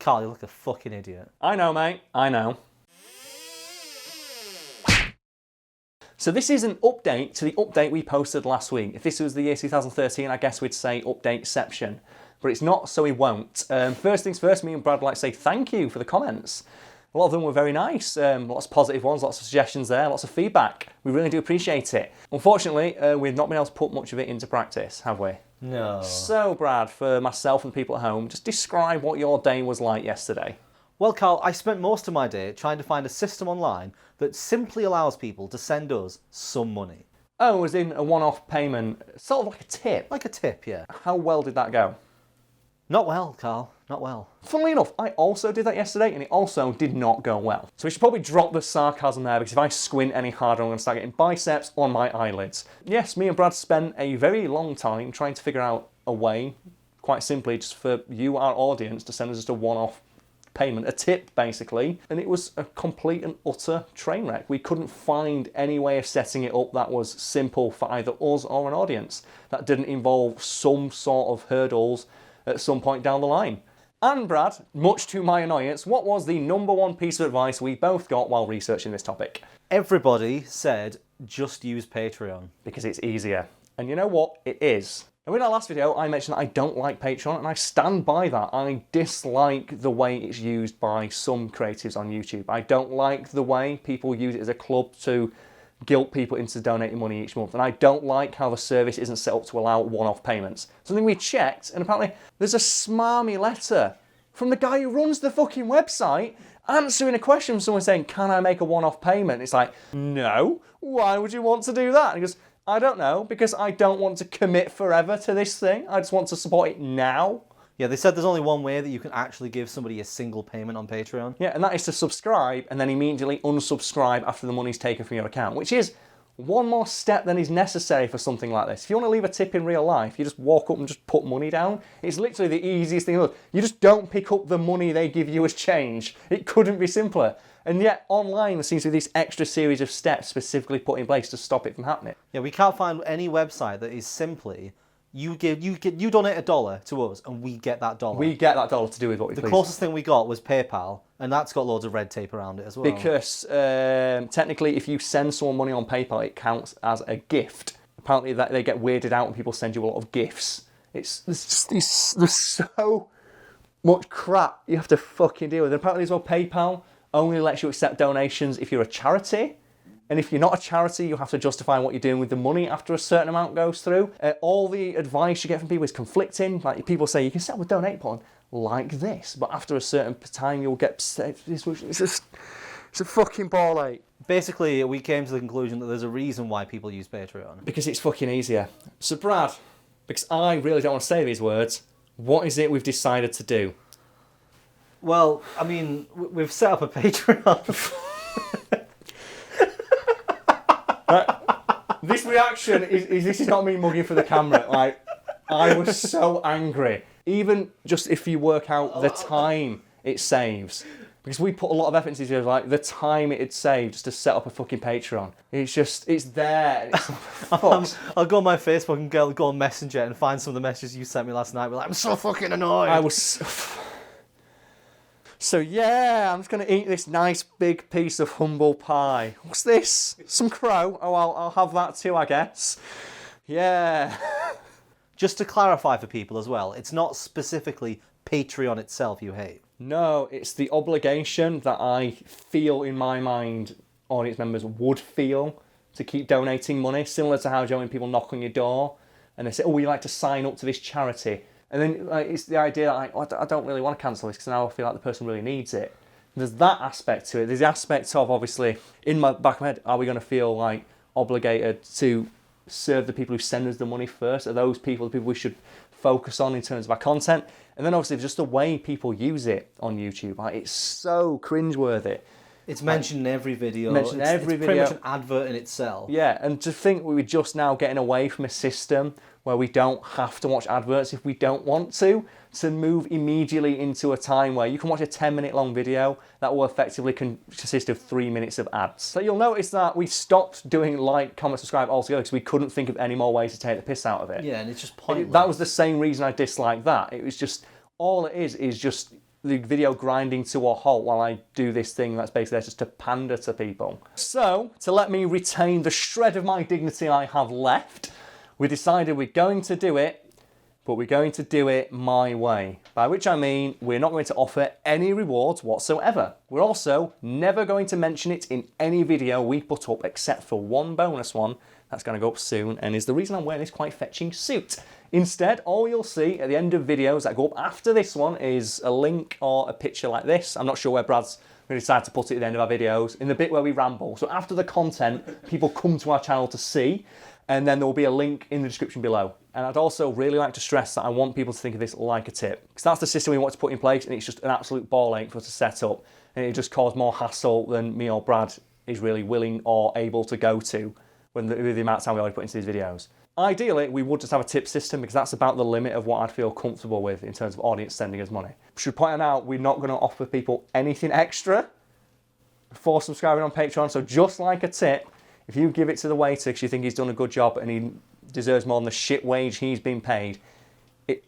Karl, you look a fucking idiot. I know, mate. I know. So this is an update to the update we posted last week. If this was the year 2013, I guess we'd say updateception. But it's not, so we won't. First things first, me and Brad would like to say thank you for the comments. A lot of them were very nice, lots of positive ones, lots of suggestions there, lots of feedback. We really do appreciate it. Unfortunately, we've not been able to put much of it into practice, have we? No. So, Brad, for myself and people at home, just describe what your day was like yesterday. Well, Karl, I spent most of my day trying to find a system online that simply allows people to send us some money. Oh, as in a one-off payment, sort of like a tip. Like a tip, yeah. How well did that go? Not well, Karl. Not well. Funnily enough, I also did that yesterday, and it also did not go well. So we should probably drop the sarcasm there, because if I squint any harder, I'm going to start getting biceps on my eyelids. Yes, me and Brad spent a very long time trying to figure out a way, quite simply, just for you, our audience, to send us just a one-off payment, a tip, basically. And it was a complete and utter train wreck. We couldn't find any way of setting it up that was simple for either us or an audience, that didn't involve some sort of hurdles at some point down the line. And Brad, much to my annoyance, what was the number one piece of advice we both got while researching this topic? Everybody said, just use Patreon. Because it's easier. And you know what? It is. And in our last video, I mentioned that I don't like Patreon, and I stand by that. I dislike the way it's used by some creatives on YouTube. I don't like the way people use it as a club to guilt people into donating money each month. And I don't like how the service isn't set up to allow one-off payments. Something we checked, and apparently there's a smarmy letter from the guy who runs the fucking website answering a question from someone saying, can I make a one-off payment? It's like, no, why would you want to do that? And he goes, I don't know, because I don't want to commit forever to this thing. I just want to support it now. Yeah, they said there's only one way that you can actually give somebody a single payment on Patreon. Yeah, and that is to subscribe and then immediately unsubscribe after the money's taken from your account, which is one more step than is necessary for something like this. If you want to leave a tip in real life, you just walk up and just put money down. It's literally the easiest thing. You just don't pick up the money they give you as change. It couldn't be simpler. And yet, online, there seems to be this extra series of steps specifically put in place to stop it from happening. Yeah, we can't find any website that is simply, you donate $1 to us, and we get that $1. We get that $1 to do with what we please. The closest thing we got was PayPal, and that's got loads of red tape around it as well. Because technically, if you send someone money on PayPal, it counts as a gift. Apparently, that they get weirded out when people send you a lot of gifts. There's so much crap you have to fucking deal with. And apparently, as well, PayPal only lets you accept donations if you're a charity. And if you're not a charity, you have to justify what you're doing with the money after a certain amount goes through. All the advice you get from people is conflicting. Like, people say you can set up a donate button like this, but after a certain time you'll get... It's a fucking ball ache. Basically, we came to the conclusion that there's a reason why people use Patreon. Because it's fucking easier. So Brad, because I really don't want to say these words, what is it we've decided to do? Well, I mean, we've set up a Patreon. This reaction this is not me mugging for the camera. Like, I was so angry. Even just if you work out the time it saves, because we put a lot of effort into it, like the time it'd save just to set up a fucking Patreon. It's there. I'll go on my Facebook and go on Messenger and find some of the messages you sent me last night. Be like, I'm so fucking annoyed. I was. So yeah, I'm just going to eat this nice big piece of humble pie. What's this? Some crow? Oh, I'll have that too, I guess. Yeah. Just to clarify for people as well, it's not specifically Patreon itself you hate. No, it's the obligation that I feel in my mind audience members would feel to keep donating money, similar to how when people knock on your door and they say, oh, would you like to sign up to this charity? And then it's the idea that I don't really want to cancel this because now I feel like the person really needs it. There's that aspect to it. There's the aspect of, obviously, in my back of my head, are we going to feel like obligated to serve the people who send us the money first? Are those people the people we should focus on in terms of our content? And then obviously just the way people use it on YouTube. Like, it's so cringeworthy. It's mentioned in every video. It's pretty much an advert in itself. Yeah, and to think we were just now getting away from a system where we don't have to watch adverts if we don't want to move immediately into a time where you can watch a 10-minute long video that will effectively consist of 3 minutes of ads. So you'll notice that we stopped doing like, comment, subscribe altogether because we couldn't think of any more ways to take the piss out of it. Yeah, and it's just pointless. That was the same reason I disliked that. It was just, all it is just the video grinding to a halt while I do this thing that's basically just to pander to people. So, to let me retain the shred of my dignity I have left, we decided we're going to do it, but we're going to do it my way. By which I mean, we're not going to offer any rewards whatsoever. We're also never going to mention it in any video we put up except for one bonus one that's going to go up soon, and is the reason I'm wearing this quite fetching suit. Instead, all you'll see at the end of videos that go up after this one is a link or a picture like this. I'm not sure where Brad's going to decide to put it at the end of our videos, in the bit where we ramble. So after the content, people come to our channel to see, and then there will be a link in the description below. And I'd also really like to stress that I want people to think of this like a tip, because that's the system we want to put in place, and it's just an absolute ball ache for us to set up, and it just cause more hassle than me or Brad is really willing or able to go to with the amount of time we already put into these videos. Ideally, we would just have a tip system, because that's about the limit of what I'd feel comfortable with in terms of audience sending us money. Should point out, we're not going to offer people anything extra for subscribing on Patreon, so just like a tip, if you give it to the waiter because you think he's done a good job and he deserves more than the shit wage he's been paid,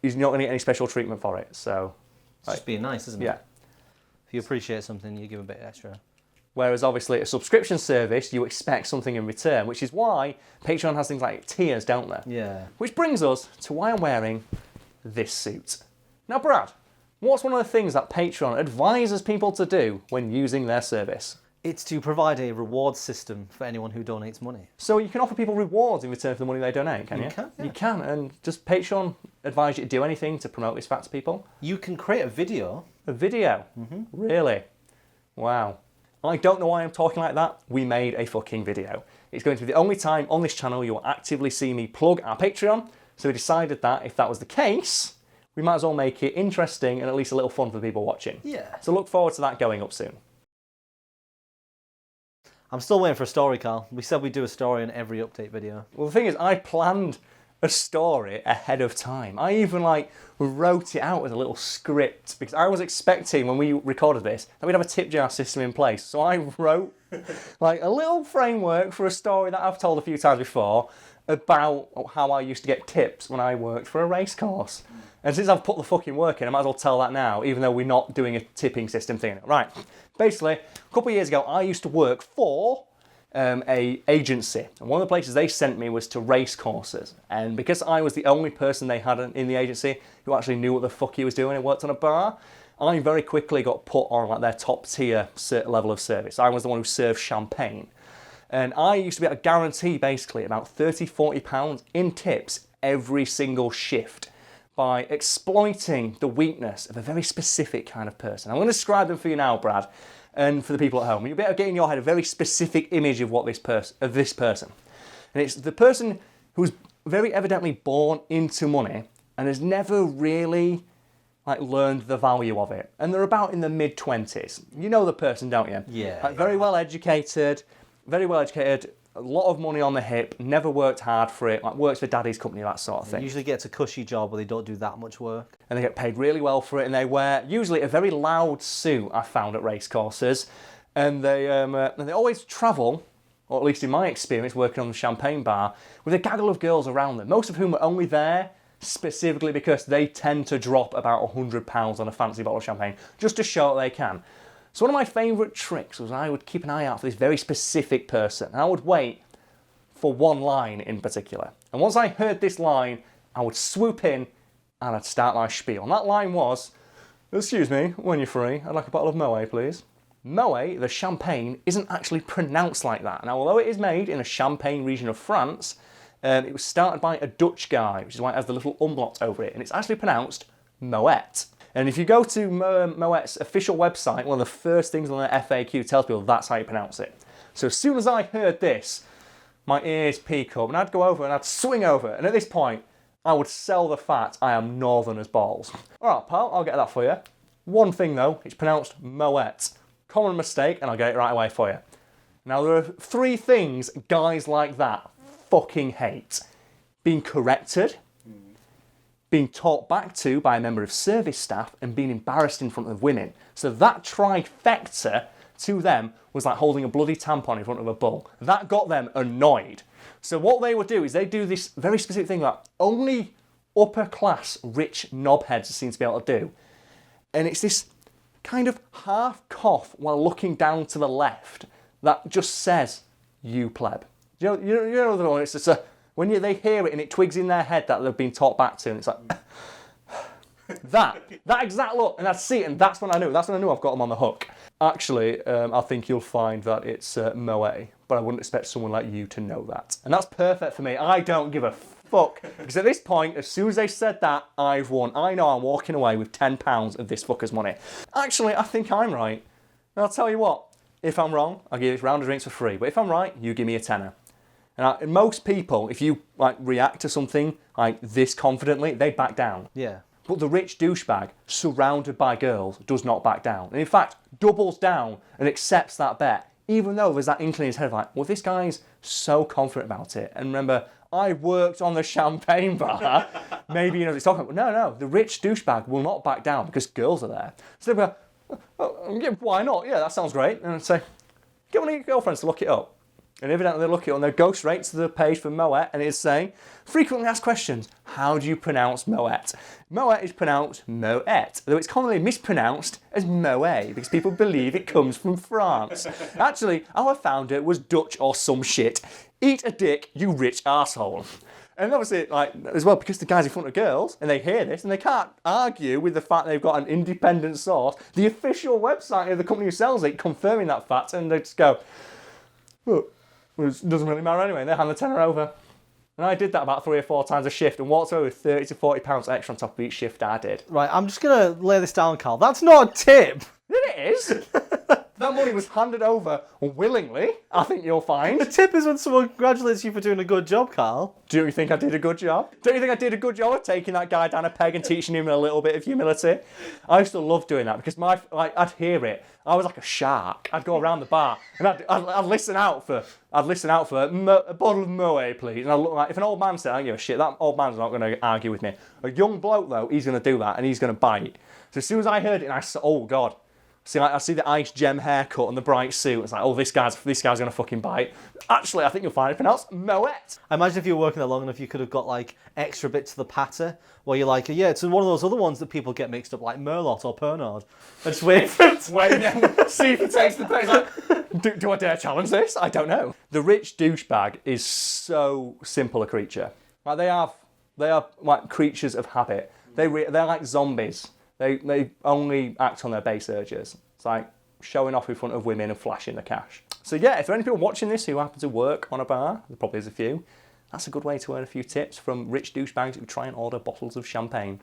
he's not going to get any special treatment for it. So it's just being nice, isn't it? Yeah. If you appreciate something, you give a bit extra. Whereas obviously a subscription service, you expect something in return, which is why Patreon has things like tiers, don't they? Yeah. Which brings us to why I'm wearing this suit. Now, Brad, what's one of the things that Patreon advises people to do when using their service? It's to provide a reward system for anyone who donates money. So you can offer people rewards in return for the money they donate, can you? You can, yeah. You can, and does Patreon advise you to do anything to promote this fact to people? You can create a video. A video? Really? Wow. I don't know why I'm talking like that. We made a fucking video. It's going to be the only time on this channel you'll actively see me plug our Patreon, so we decided that if that was the case, we might as well make it interesting and at least a little fun for the people watching. Yeah. So look forward to that going up soon. I'm still waiting for a story, Karl. We said we'd do a story in every update video. Well, the thing is, I planned a story ahead of time. I even wrote it out as a little script, because I was expecting when we recorded this that we'd have a tip jar system in place. So I wrote a little framework for a story that I've told a few times before about how I used to get tips when I worked for a race course. And since I've put the fucking work in, I might as well tell that now, even though we're not doing a tipping system thing. Right. Basically, a couple of years ago, I used to work for a agency, and one of the places they sent me was to race courses, and because I was the only person they had in the agency who actually knew what the fuck he was doing and worked on a bar, I very quickly got put on their top tier level of service. I was the one who served champagne, and I used to be able to guarantee basically about £30-40 in tips every single shift by exploiting the weakness of a very specific kind of person. I'm going to describe them for you now, Brad, and for the people at home. You better get in your head a very specific image of this person. And it's the person who's very evidently born into money and has never really learned the value of it. And they're about in the mid-20s. You know the person, don't you? Yeah. Very well educated, a lot of money on the hip, never worked hard for it, works for daddy's company, that sort of thing. They usually get a cushy job where they don't do that much work. And they get paid really well for it, and they wear usually a very loud suit, I found at race courses, and they always travel, or at least in my experience working on the champagne bar, with a gaggle of girls around them, most of whom are only there specifically because they tend to drop about £100 on a fancy bottle of champagne just to show that they can. So one of my favourite tricks was I would keep an eye out for this very specific person, and I would wait for one line in particular. And once I heard this line, I would swoop in and I'd start my spiel. And that line was, "Excuse me, when you're free, I'd like a bottle of Moet, please." Moet, the champagne, isn't actually pronounced like that. Now, although it is made in a Champagne region of France, it was started by a Dutch guy, which is why it has the little umlaut over it, and it's actually pronounced Moet. And if you go to Moet's official website, one of the first things on the FAQ tells people that's how you pronounce it. So as soon as I heard this, my ears peak up, and I'd go over and I'd swing over, and at this point, I would sell the fact I am northern as balls. All right, pal, I'll get that for you. One thing though, it's pronounced Moet. Common mistake, and I'll get it right away for you. Now there are 3 things guys like that fucking hate: being corrected, being talked back to by a member of service staff, and being embarrassed in front of women. So that trifecta to them was like holding a bloody tampon in front of a bull. That got them annoyed. So what they would do is they do this very specific thing that only upper class rich knobheads seem to be able to do. And it's this kind of half cough while looking down to the left that just says, "You pleb." You know the one. It's just when they hear it and it twigs in their head that they've been taught back to, and it's like that exact look, and that's it, and that's when I knew. That's when I knew I've got them on the hook. Actually, I think you'll find that it's Moe, but I wouldn't expect someone like you to know that, and that's perfect for me. I don't give a fuck, because at this point, as soon as they said that, I've won. I know I'm walking away with £10 of this fucker's money. Actually, I think I'm right. And I'll tell you what, if I'm wrong, I'll give you this round of drinks for free. But if I'm right, you give me a tenner. And most people, if you react to something like this confidently, they back down. Yeah. But the rich douchebag, surrounded by girls, does not back down. And in fact, doubles down and accepts that bet, even though there's that inkling in his head of well, this guy's so confident about it. And remember, I worked on the champagne bar. Maybe you know what he's talking about. No, the rich douchebag will not back down because girls are there. So they'll go, oh, yeah, why not? Yeah, that sounds great. And I'd say, get one of your girlfriends to look it up. And evidently they look it up and they go straight to the page for Moet, and it's saying, frequently asked questions, how do you pronounce Moet? Moet is pronounced Moet, though it's commonly mispronounced as Moe, because people believe it comes from France. Actually, our founder was Dutch or some shit. Eat a dick, you rich arsehole. And obviously, as well, because the guy's in front of girls, and they hear this, and they can't argue with the fact they've got an independent source, the official website of the company who sells it, confirming that fact, and they just go, well, it doesn't really matter anyway, and they hand the tenner over. And I did that about 3 or 4 times a shift, and walked away with 30 to 40 pounds extra on top of each shift I did. Right, I'm just going to lay this down, Karl. That's not a tip! It is! That money was handed over willingly, I think you'll find. A tip is when someone congratulates you for doing a good job, Karl. Do you think I did a good job? Don't you think I did a good job of taking that guy down a peg and teaching him a little bit of humility? I used to love doing that because I'd hear it. I was like a shark. I'd go around the bar and I'd listen out for a bottle of Moe, please. And I'd look if an old man said, I don't give a shit, that old man's not going to argue with me. A young bloke though, he's going to do that and he's going to bite. So as soon as I heard it, and I said, oh God. I see the ice gem haircut and the bright suit. It's like, oh, this guy's gonna fucking bite. Actually, I think you'll find it pronounced Moet. I imagine if you were working there long enough, you could have got extra bits of the patter, where you're like, yeah, it's one of those other ones that people get mixed up, like Merlot or Pernod. And just wait for it. See if he takes the place. Do I dare challenge this? I don't know. The rich douchebag is so simple a creature. They are like creatures of habit. They're like zombies. They only act on their base urges. It's like showing off in front of women and flashing the cash. So yeah, if there are any people watching this who happen to work on a bar, there probably is a few, that's a good way to earn a few tips from rich douchebags who try and order bottles of champagne.